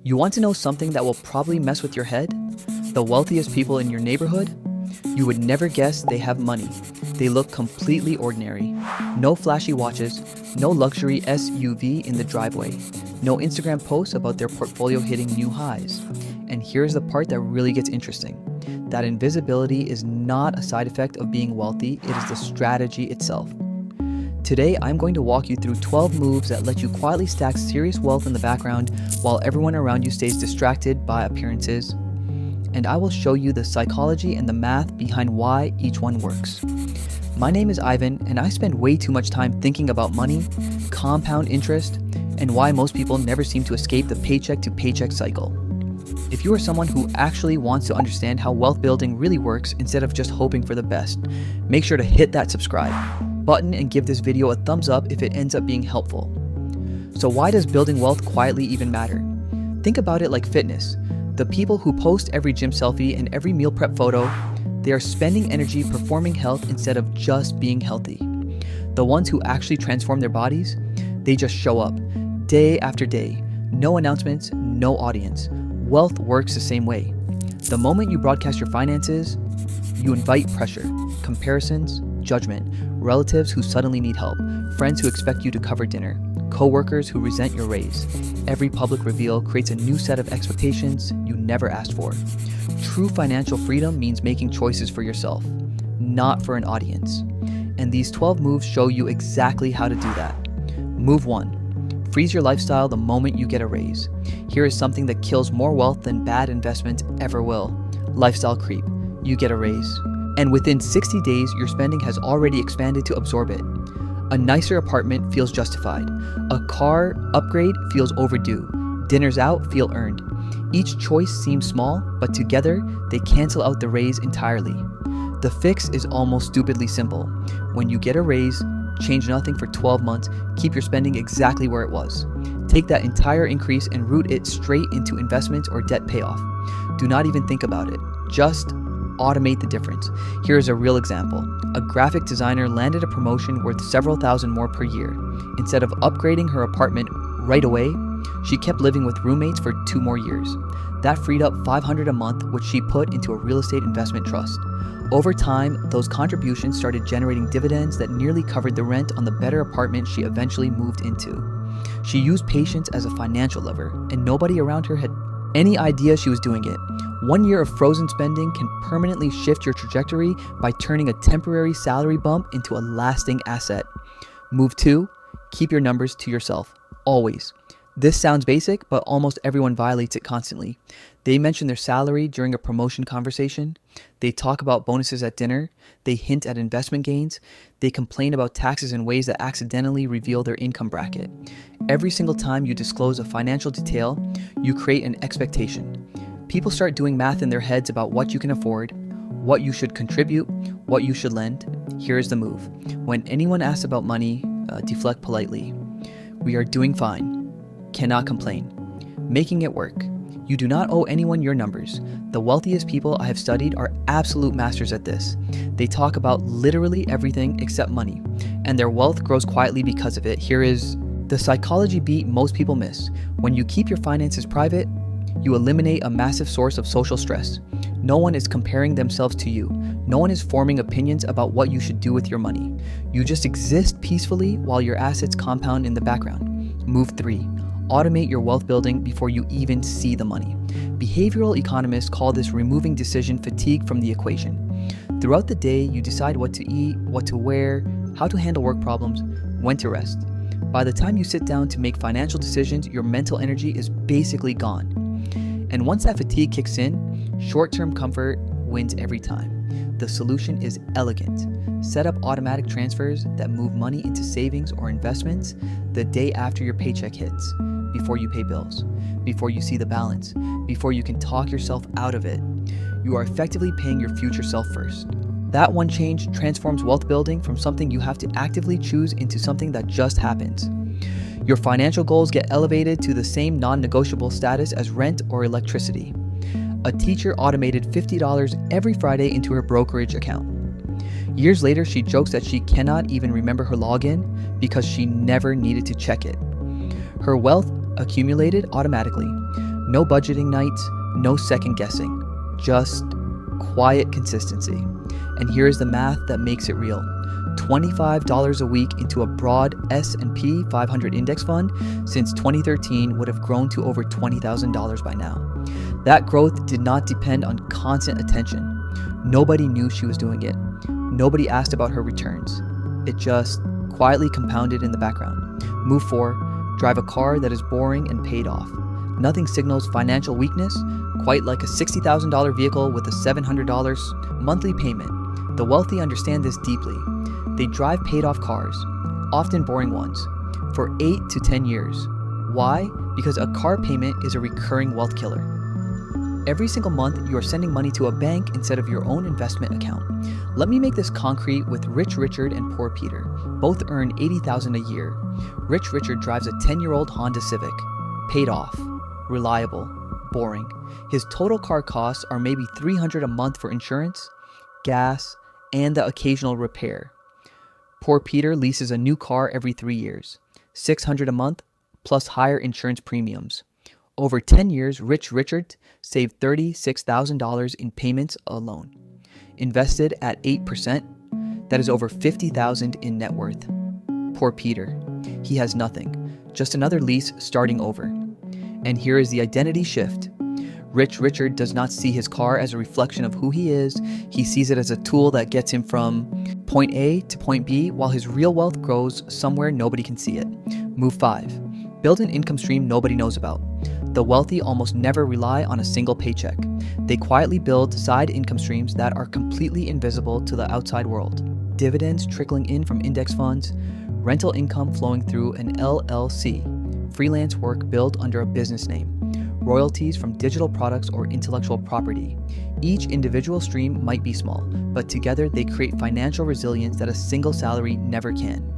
You want to know something that will probably mess with your head? The wealthiest people in your neighborhood? You would never guess they have money. They look completely ordinary. No flashy watches, no luxury SUV in the driveway, no Instagram posts about their portfolio hitting new highs. And here's the part that really gets interesting. That invisibility is not a side effect of being wealthy, it is the strategy itself. Today, I'm going to walk you through 12 moves that let you quietly stack serious wealth in the background while everyone around you stays distracted by appearances. And I will show you the psychology and the math behind why each one works. My name is Ivan, and I spend way too much time thinking about money, compound interest, and why most people never seem to escape the paycheck to paycheck cycle. If you are someone who actually wants to understand how wealth building really works instead of just hoping for the best, make sure to hit that subscribe button and give this video a thumbs up if it ends up being helpful. So why does building wealth quietly even matter? Think about it like fitness. The people who post every gym selfie and every meal prep photo, they are spending energy performing health instead of just being healthy. The ones who actually transform their bodies, they just show up day after day. No announcements, no audience. Wealth works the same way. The moment you broadcast your finances, you invite pressure, comparisons, judgment, relatives who suddenly need help, friends who expect you to cover dinner, co-workers who resent your raise. Every public reveal creates a new set of expectations you never asked for. True financial freedom means making choices for yourself, not for an audience. And these 12 moves show you exactly how to do that. Move 1. Freeze your lifestyle the moment you get a raise. Here is something that kills more wealth than bad investments ever will. Lifestyle creep. You get a raise, and within 60 days, your spending has already expanded to absorb it. A nicer apartment feels justified. A car upgrade feels overdue. Dinners out feel earned. Each choice seems small, but together, they cancel out the raise entirely. The fix is almost stupidly simple. When you get a raise, change nothing for 12 months, keep your spending exactly where it was. Take that entire increase and route it straight into investments or debt payoff. Do not even think about it. Just automate the difference. Here is a real example. A graphic designer landed a promotion worth several thousand more per year. Instead of upgrading her apartment right away, she kept living with roommates for 2 more years. That freed up $500 a month, which she put into a real estate investment trust. Over time, those contributions started generating dividends that nearly covered the rent on the better apartment she eventually moved into. She used patience as a financial lever, and nobody around her had any idea she was doing it. 1 year of frozen spending can permanently shift your trajectory by turning a temporary salary bump into a lasting asset. Move 2, keep your numbers to yourself, always. This sounds basic, but almost everyone violates it constantly. They mention their salary during a promotion conversation. They talk about bonuses at dinner. They hint at investment gains. They complain about taxes in ways that accidentally reveal their income bracket. Every single time you disclose a financial detail, you create an expectation. People start doing math in their heads about what you can afford, what you should contribute, what you should lend. Here is the move. When anyone asks about money, deflect politely. We are doing fine. Cannot complain. Making it work. You do not owe anyone your numbers. The wealthiest people I have studied are absolute masters at this. They talk about literally everything except money, and their wealth grows quietly because of it. Here is the psychology beat most people miss. When you keep your finances private, you eliminate a massive source of social stress. No one is comparing themselves to you. No one is forming opinions about what you should do with your money. You just exist peacefully while your assets compound in the background. Move 3. Automate your wealth building before you even see the money. Behavioral economists call this removing decision fatigue from the equation. Throughout the day, you decide what to eat, what to wear, how to handle work problems, when to rest. By the time you sit down to make financial decisions, your mental energy is basically gone. And once that fatigue kicks in, short-term comfort wins every time. The solution is elegant. Set up automatic transfers that move money into savings or investments the day after your paycheck hits, before you pay bills, before you see the balance, before you can talk yourself out of it. You are effectively paying your future self first. That one change transforms wealth building from something you have to actively choose into something that just happens. Your financial goals get elevated to the same non-negotiable status as rent or electricity. A teacher automated $50 every Friday into her brokerage account. Years later, she jokes that she cannot even remember her login because she never needed to check it. Her wealth accumulated automatically. No budgeting nights, no second guessing, just quiet consistency. And here's the math that makes it real. $25 a week into a broad S&P 500 index fund since 2013 would have grown to over $20,000 by now. That growth did not depend on constant attention. Nobody knew she was doing it. Nobody asked about her returns. It just quietly compounded in the background. Move 4, drive a car that is boring and paid off. Nothing signals financial weakness quite like a $60,000 vehicle with a $700 monthly payment. The wealthy understand this deeply. They drive paid-off cars, often boring ones, for 8 to 10 years. Why? Because a car payment is a recurring wealth killer. Every single month, you are sending money to a bank instead of your own investment account. Let me make this concrete with Rich Richard and Poor Peter. Both earn $80,000 a year. Rich Richard drives a 10-year-old Honda Civic. Paid off, reliable, boring. His total car costs are maybe $300 a month for insurance, gas, and the occasional repair. Poor Peter leases a new car every 3 years, $600 a month, plus higher insurance premiums. Over 10 years, Rich Richard saved $36,000 in payments alone. Invested at 8%, that is over $50,000 in net worth. Poor Peter, he has nothing, just another lease starting over. And here is the identity shift. Rich Richard does not see his car as a reflection of who he is. He sees it as a tool that gets him from point A to point B, while his real wealth grows somewhere nobody can see it. Move 5. Build an income stream nobody knows about. The wealthy almost never rely on a single paycheck. They quietly build side income streams that are completely invisible to the outside world. Dividends trickling in from index funds, rental income flowing through an LLC, freelance work built under a business name, royalties from digital products or intellectual property. Each individual stream might be small, but together they create financial resilience that a single salary never can.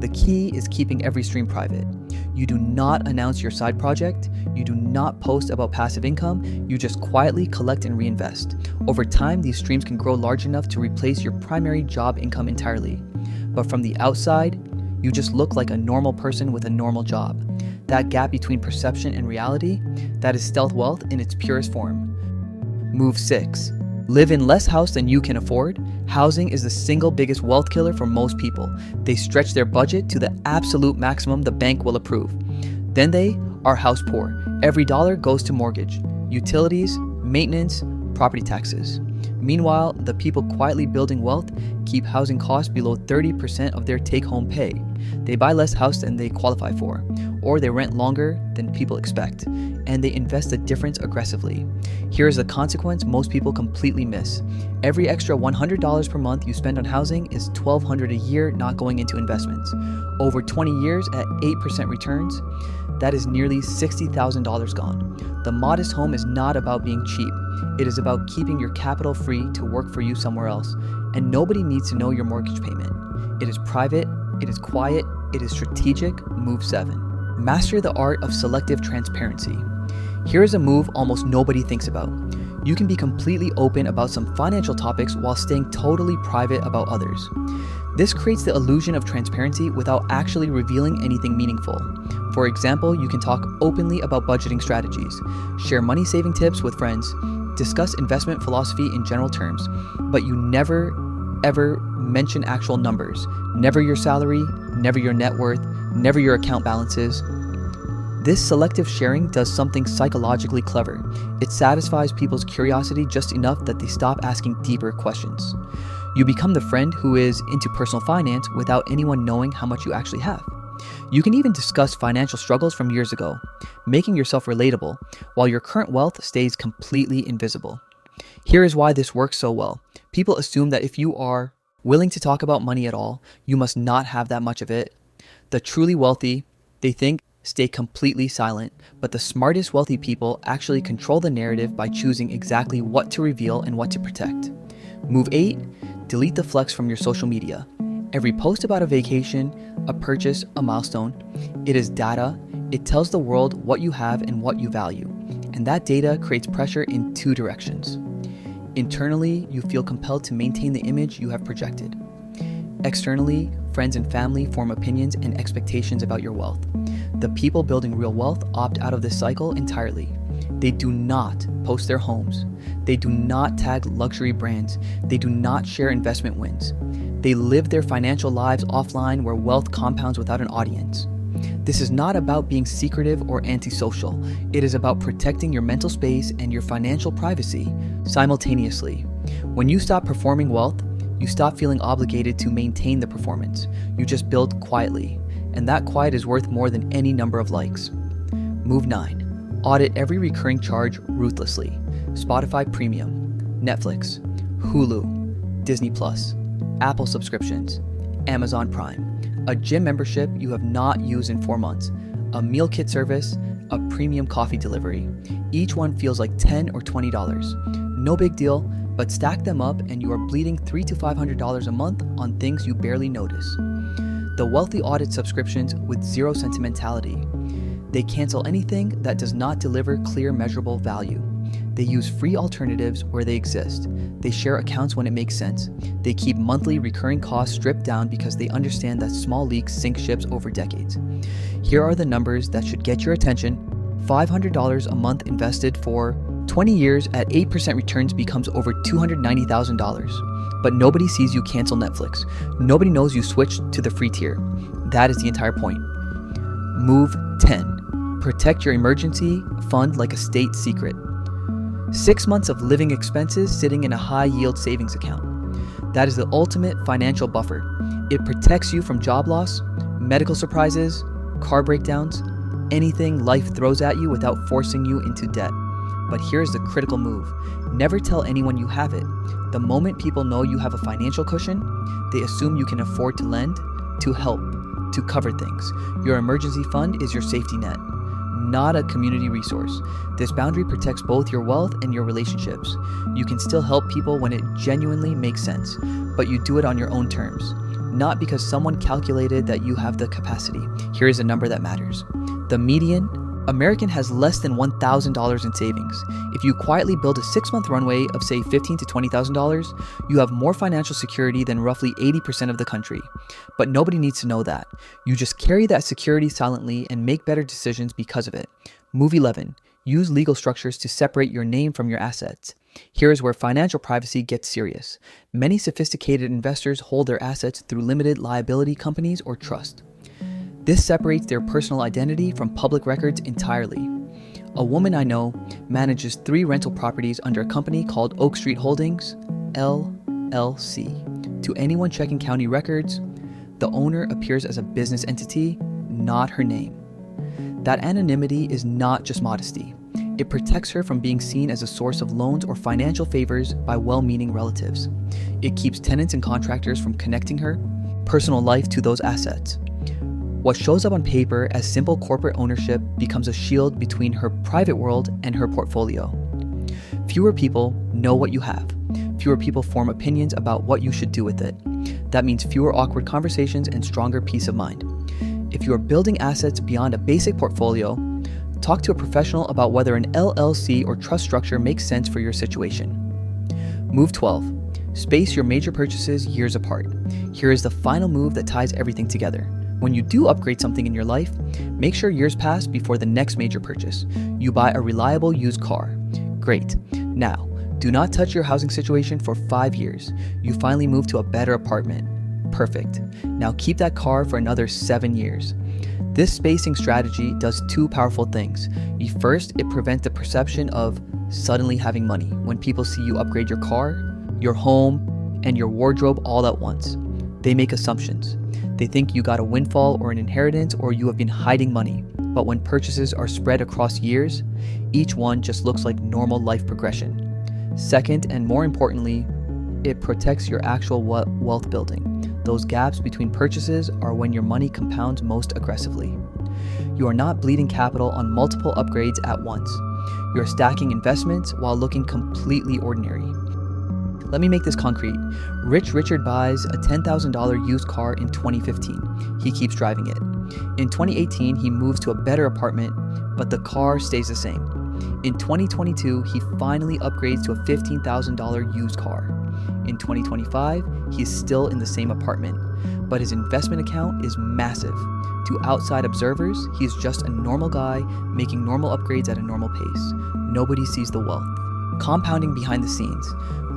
The key is keeping every stream private. You do not announce your side project. You do not post about passive income. You just quietly collect and reinvest. Over time, these streams can grow large enough to replace your primary job income entirely. But from the outside, you just look like a normal person with a normal job. That gap between perception and reality, that is stealth wealth in its purest form. Move 6. Live in less house than you can afford. Housing is the single biggest wealth killer for most people. They stretch their budget to the absolute maximum the bank will approve. Then they are house poor. Every dollar goes to mortgage, utilities, maintenance, property taxes. Meanwhile, the people quietly building wealth keep housing costs below 30% of their take-home pay. They buy less house than they qualify for, or they rent longer than people expect, and they invest the difference aggressively. Here is the consequence most people completely miss. Every extra $100 per month you spend on housing is $1,200 a year not going into investments. Over 20 years at 8% returns, that is nearly $60,000 gone. The modest home is not about being cheap. It is about keeping your capital free to work for you somewhere else, and nobody needs to know your mortgage payment. It is private, it is quiet, it is strategic. Move 7. Master the art of selective transparency. Here is a move almost nobody thinks about. You can be completely open about some financial topics while staying totally private about others. This creates the illusion of transparency without actually revealing anything meaningful. For example, you can talk openly about budgeting strategies, share money-saving tips with friends, discuss investment philosophy in general terms, but you never, ever mention actual numbers. Never your salary, never your net worth, never your account balances. This selective sharing does something psychologically clever. It satisfies people's curiosity just enough that they stop asking deeper questions. You become the friend who is into personal finance without anyone knowing how much you actually have. You can even discuss financial struggles from years ago, making yourself relatable, while your current wealth stays completely invisible. Here is why this works so well. People assume that if you are willing to talk about money at all, you must not have that much of it. The truly wealthy, they think, stay completely silent, but the smartest wealthy people actually control the narrative by choosing exactly what to reveal and what to protect. Move 8. Delete the flex from your social media. Every post about a vacation, a purchase, a milestone, it is data. It tells the world what you have and what you value. And that data creates pressure in 2 directions. Internally, you feel compelled to maintain the image you have projected. Externally, friends and family form opinions and expectations about your wealth. The people building real wealth opt out of this cycle entirely. They do not post their homes. They do not tag luxury brands. They do not share investment wins. They live their financial lives offline where wealth compounds without an audience. This is not about being secretive or antisocial. It is about protecting your mental space and your financial privacy simultaneously. When you stop performing wealth, you stop feeling obligated to maintain the performance. You just build quietly, and that quiet is worth more than any number of likes. Move 9. Audit every recurring charge ruthlessly. Spotify Premium, Netflix, Hulu, Disney Plus, Apple subscriptions, Amazon Prime, a gym membership you have not used in 4 months, a meal kit service, a premium coffee delivery. Each one feels like $10 or $20. No big deal, but stack them up and you are bleeding $300 to $500 a month on things you barely notice. The wealthy audit subscriptions with zero sentimentality. They cancel anything that does not deliver clear, measurable value. They use free alternatives where they exist. They share accounts when it makes sense. They keep monthly recurring costs stripped down because they understand that small leaks sink ships over decades. Here are the numbers that should get your attention. $500 a month invested for 20 years at 8% returns becomes over $290,000. But nobody sees you cancel Netflix. Nobody knows you switched to the free tier. That is the entire point. Move 10. Protect your emergency fund like a state secret. 6 months of living expenses sitting in a high-yield savings account. That is the ultimate financial buffer. It protects you from job loss, medical surprises, car breakdowns, anything life throws at you without forcing you into debt. But here's the critical move. Never tell anyone you have it. The moment people know you have a financial cushion, they assume you can afford to lend, to help, to cover things. Your emergency fund is your safety net, not a community resource. This boundary protects both your wealth and your relationships. You can still help people when it genuinely makes sense, but you do it on your own terms, not because someone calculated that you have the capacity. Here is a number that matters. The median American has less than $1,000 in savings. If you quietly build a 6-month runway of say $15,000 to $20,000, you have more financial security than roughly 80% of the country. But nobody needs to know that. You just carry that security silently and make better decisions because of it. Move 11. Use legal structures to separate your name from your assets. Here is where financial privacy gets serious. Many sophisticated investors hold their assets through limited liability companies or trust. This separates their personal identity from public records entirely. A woman I know manages 3 rental properties under a company called Oak Street Holdings, LLC. To anyone checking county records, the owner appears as a business entity, not her name. That anonymity is not just modesty. It protects her from being seen as a source of loans or financial favors by well-meaning relatives. It keeps tenants and contractors from connecting her personal life to those assets. What shows up on paper as simple corporate ownership becomes a shield between her private world and her portfolio. Fewer people know what you have. Fewer people form opinions about what you should do with it. That means fewer awkward conversations and stronger peace of mind. If you are building assets beyond a basic portfolio, talk to a professional about whether an LLC or trust structure makes sense for your situation. Move 12. Space your major purchases years apart. Here is the final move that ties everything together. When you do upgrade something in your life, make sure years pass before the next major purchase. You buy a reliable used car. Great. Now, do not touch your housing situation for 5 years. You finally move to a better apartment. Perfect. Now keep that car for another 7 years. This spacing strategy does 2 powerful things. First, it prevents the perception of suddenly having money when people see you upgrade your car, your home, and your wardrobe all at once. They make assumptions. They think you got a windfall or an inheritance or you have been hiding money. But when purchases are spread across years, each one just looks like normal life progression. Second, and more importantly, it protects your actual wealth building. Those gaps between purchases are when your money compounds most aggressively. You are not bleeding capital on multiple upgrades at once. You are stacking investments while looking completely ordinary. Let me make this concrete. Rich Richard buys a $10,000 used car in 2015. He keeps driving it. In 2018, he moves to a better apartment, but the car stays the same. In 2022, he finally upgrades to a $15,000 used car. In 2025, he is still in the same apartment, but his investment account is massive. To outside observers, he is just a normal guy making normal upgrades at a normal pace. Nobody sees the wealth. Compounding behind the scenes.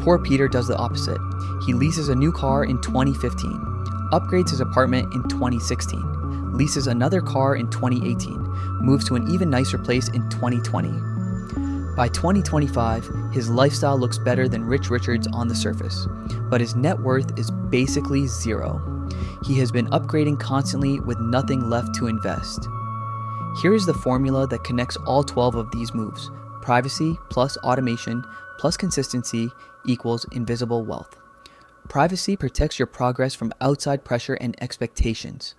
Poor Peter does the opposite. He leases a new car in 2015, upgrades his apartment in 2016, leases another car in 2018, moves to an even nicer place in 2020. By 2025, his lifestyle looks better than Rich Richard's on the surface, but his net worth is basically zero. He has been upgrading constantly with nothing left to invest. Here is the formula that connects all 12 of these moves. Privacy plus automation plus consistency equals invisible wealth. Privacy protects your progress from outside pressure and expectations.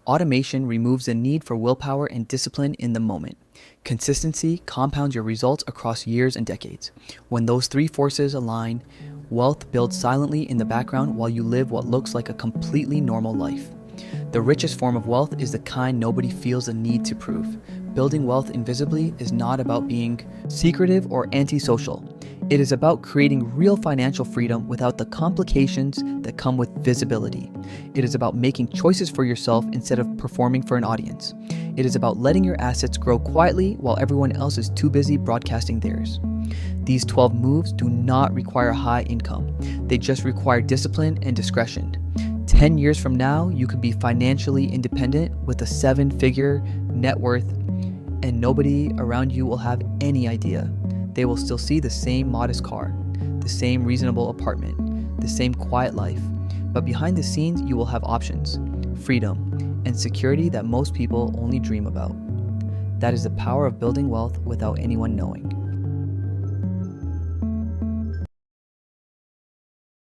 Automation removes the need for willpower and discipline in the moment. Consistency compounds your results across years and decades. When those three forces align, wealth builds silently in the background while you live what looks like a completely normal life. The richest form of wealth is the kind nobody feels the need to prove. Building wealth invisibly is not about being secretive or antisocial. It is about creating real financial freedom without the complications that come with visibility. It is about making choices for yourself instead of performing for an audience. It is about letting your assets grow quietly while everyone else is too busy broadcasting theirs. These 12 moves do not require high income. They just require discipline and discretion. 10 years from now, you could be financially independent with a 7-figure net worth, and nobody around you will have any idea. They will still see the same modest car, the same reasonable apartment, the same quiet life. But behind the scenes, you will have options, freedom, and security that most people only dream about. That is the power of building wealth without anyone knowing.